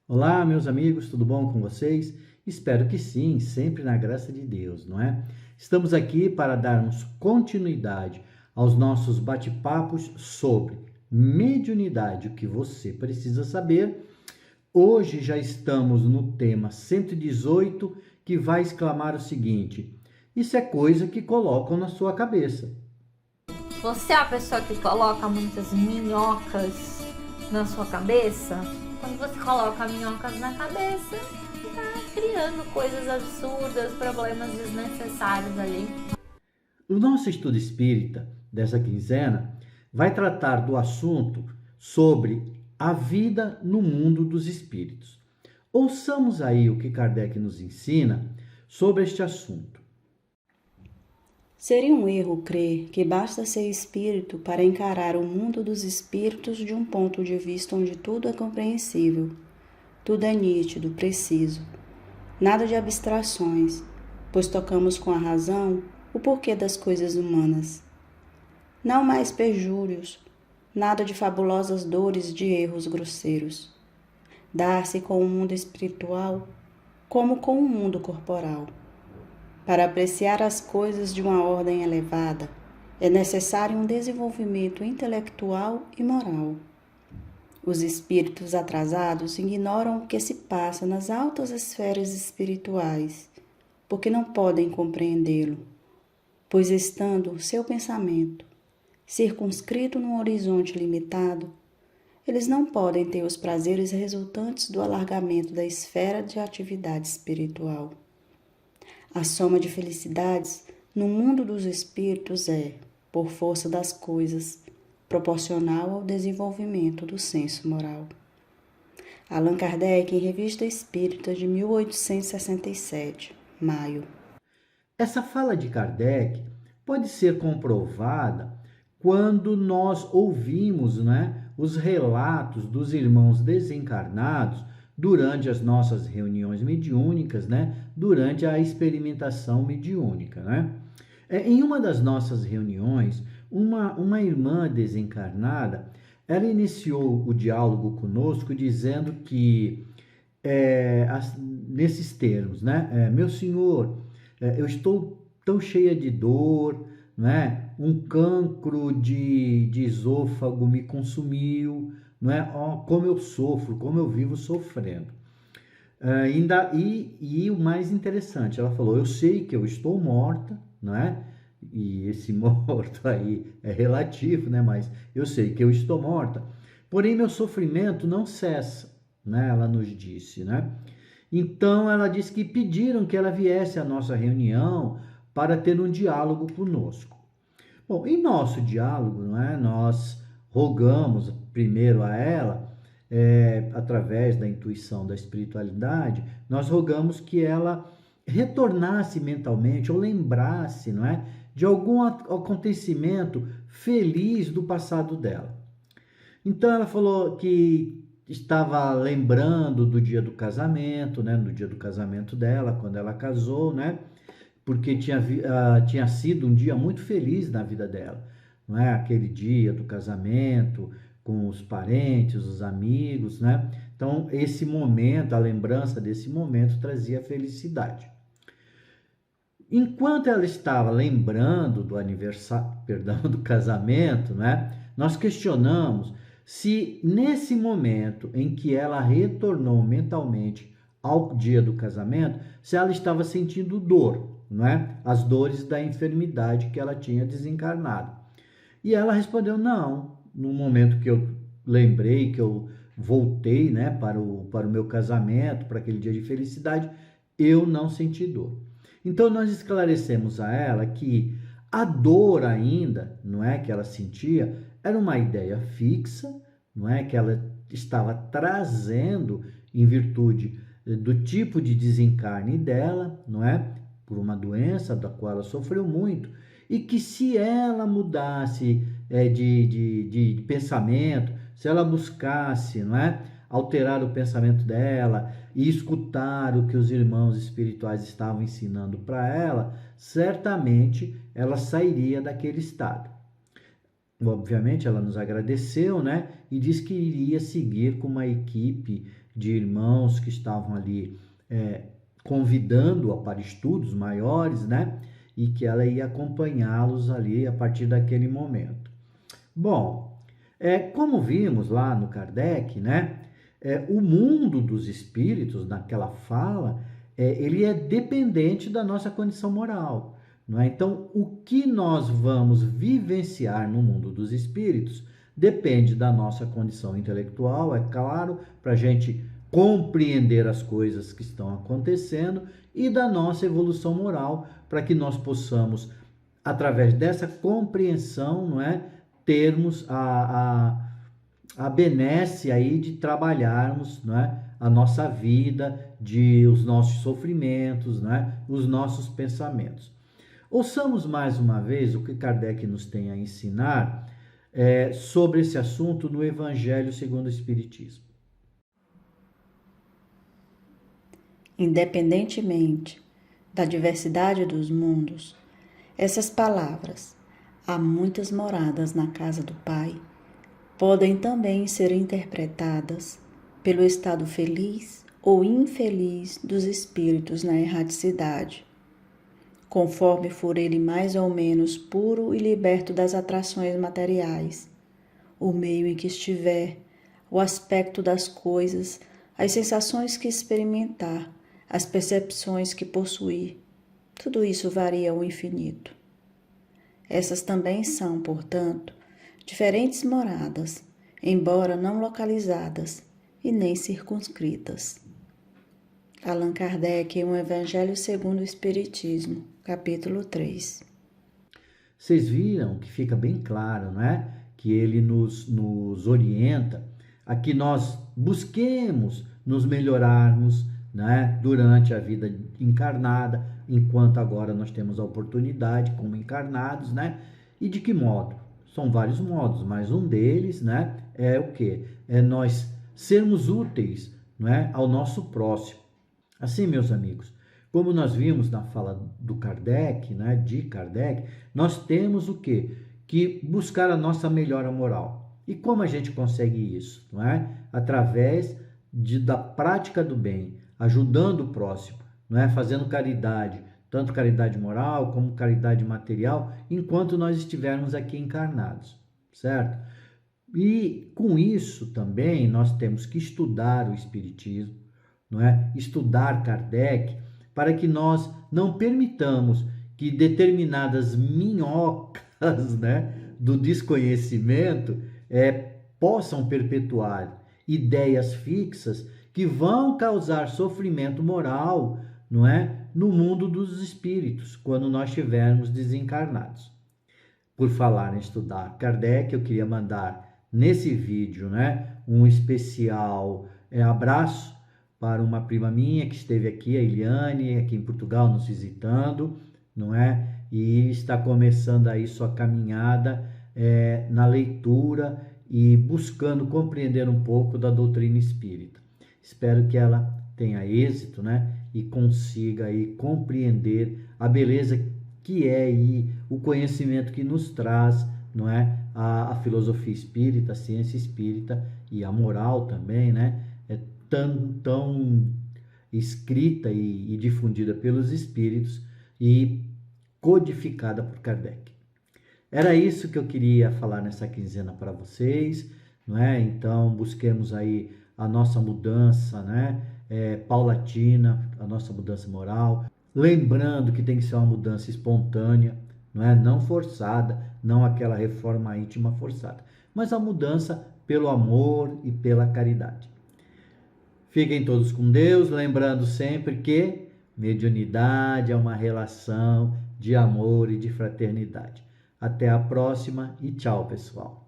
Olá, meus amigos, tudo bom com vocês? Espero que sim, sempre na graça de Deus, não é? Estamos aqui para darmos continuidade aos nossos bate-papos sobre mediunidade, o que você precisa saber. Hoje já estamos no tema 118, que vai exclamar o seguinte: isso é coisa que colocam na sua cabeça. Você é a pessoa que coloca muitas minhocas na sua cabeça? Quando você coloca minhocas na cabeça, tá criando coisas absurdas, problemas desnecessários ali. O nosso estudo espírita dessa quinzena vai tratar do assunto sobre a vida no mundo dos espíritos. Ouçamos aí o que Kardec nos ensina sobre este assunto. Seria um erro crer que basta ser espírito para encarar o mundo dos espíritos de um ponto de vista onde tudo é compreensível, tudo é nítido, preciso. Nada de abstrações, pois tocamos com a razão o porquê das coisas humanas. Não mais perjúrios, nada de fabulosas dores de erros grosseiros. Dar-se com o mundo espiritual como com o mundo corporal. Para apreciar as coisas de uma ordem elevada, é necessário um desenvolvimento intelectual e moral. Os espíritos atrasados ignoram o que se passa nas altas esferas espirituais, porque não podem compreendê-lo, pois estando seu pensamento circunscrito num horizonte limitado, eles não podem ter os prazeres resultantes do alargamento da esfera de atividade espiritual. A soma de felicidades no mundo dos espíritos é, por força das coisas, proporcional ao desenvolvimento do senso moral. Allan Kardec, em Revista Espírita de 1867, maio. Essa fala de Kardec pode ser comprovada quando nós ouvimos, os relatos dos irmãos desencarnados durante as nossas reuniões mediúnicas, durante a experimentação mediúnica. Em uma das nossas reuniões, uma irmã desencarnada, ela iniciou o diálogo conosco dizendo que, nesses termos, meu senhor, eu estou tão cheia de dor, um cancro de esôfago me consumiu, como eu sofro, como eu vivo sofrendo. E o mais interessante, ela falou, eu sei que eu estou morta, e esse morto aí é relativo, mas eu sei que eu estou morta, porém meu sofrimento não cessa, ela nos disse, Então ela disse que pediram que ela viesse à nossa reunião para ter um diálogo conosco. Bom, em nosso diálogo, nós rogamos primeiro a ela, através da intuição da espiritualidade, nós rogamos que ela retornasse mentalmente ou lembrasse, de algum acontecimento feliz do passado dela. Então ela falou que estava lembrando do dia do casamento, no dia do casamento dela, quando ela casou, porque tinha sido um dia muito feliz na vida dela, aquele dia do casamento, com os parentes, os amigos, Então, esse momento, a lembrança desse momento trazia felicidade. Enquanto ela estava lembrando do aniversário, perdão, do casamento, nós questionamos se nesse momento em que ela retornou mentalmente ao dia do casamento, se ela estava sentindo dor, as dores da enfermidade que ela tinha desencarnado. E ela respondeu não. No momento que eu lembrei, que eu voltei, para o meu casamento, para aquele dia de felicidade, eu não senti dor. Então nós esclarecemos a ela que a dor ainda, que ela sentia, era uma ideia fixa, que ela estava trazendo em virtude do tipo de desencarne dela, por uma doença da qual ela sofreu muito, e que se ela mudasse de pensamento, se ela buscasse, alterar o pensamento dela e escutar o que os irmãos espirituais estavam ensinando para ela, certamente ela sairia daquele estado. Obviamente ela nos agradeceu, e disse que iria seguir com uma equipe de irmãos que estavam ali convidando-a para estudos maiores, né? E que ela ia acompanhá-los ali a partir daquele momento. Bom, como vimos lá no Kardec, né? O mundo dos espíritos, naquela fala, ele é dependente da nossa condição moral, não é? Então, o que nós vamos vivenciar no mundo dos espíritos depende da nossa condição intelectual, é claro, para a gente compreender as coisas que estão acontecendo, e da nossa evolução moral, para que nós possamos, através dessa compreensão, não é, termos a benesse aí de trabalharmos, não é, a nossa vida, os nossos sofrimentos, não é, os nossos pensamentos. Ouçamos mais uma vez o que Kardec nos tem a ensinar sobre esse assunto no Evangelho segundo o Espiritismo. Independentemente da diversidade dos mundos, essas palavras, há muitas moradas na casa do Pai, podem também ser interpretadas pelo estado feliz ou infeliz dos espíritos na erraticidade, conforme for ele mais ou menos puro e liberto das atrações materiais, o meio em que estiver, o aspecto das coisas, as sensações que experimentar, as percepções que possuir, tudo isso varia ao infinito. Essas também são, portanto, diferentes moradas, embora não localizadas e nem circunscritas. Allan Kardec, em O Evangelho segundo o Espiritismo, capítulo 3. Vocês viram que fica bem claro, não é? Que ele nos orienta a que nós busquemos nos melhorarmos, né, durante a vida encarnada, enquanto agora nós temos a oportunidade como encarnados, né? E de que modo? São vários modos, mas um deles, né, é o quê? É nós sermos úteis, não é, ao nosso próximo. Assim, meus amigos, como nós vimos na fala do Kardec, né, de Kardec, nós temos o quê? Que buscar a nossa melhora moral. E como a gente consegue isso? Não é? Através da prática do bem, ajudando o próximo, não é? Fazendo caridade, tanto caridade moral como caridade material, enquanto nós estivermos aqui encarnados, certo? E com isso também nós temos que estudar o Espiritismo, não é? Estudar Kardec, para que nós não permitamos que determinadas minhocas, né, do desconhecimento possam perpetuar ideias fixas que vão causar sofrimento moral, não é, no mundo dos espíritos, quando nós estivermos desencarnados. Por falar em estudar Kardec, eu queria mandar nesse vídeo, né, um especial abraço para uma prima minha que esteve aqui, a Eliane, aqui em Portugal, nos visitando, não é? E está começando aí sua caminhada na leitura e buscando compreender um pouco da doutrina espírita. Espero que ela tenha êxito, né? E consiga aí compreender a beleza que é aí o conhecimento que nos traz, não é? A filosofia espírita, a ciência espírita e a moral também, né? Tão escrita e difundida pelos espíritos e codificada por Kardec. Era isso que eu queria falar nessa quinzena para vocês, não é? Então, busquemos aí a nossa mudança, né? Paulatina, a nossa mudança moral, lembrando que tem que ser uma mudança espontânea, não é? Não forçada, não aquela reforma íntima forçada, mas a mudança pelo amor e pela caridade. Fiquem todos com Deus, lembrando sempre que mediunidade é uma relação de amor e de fraternidade. Até a próxima e tchau, pessoal.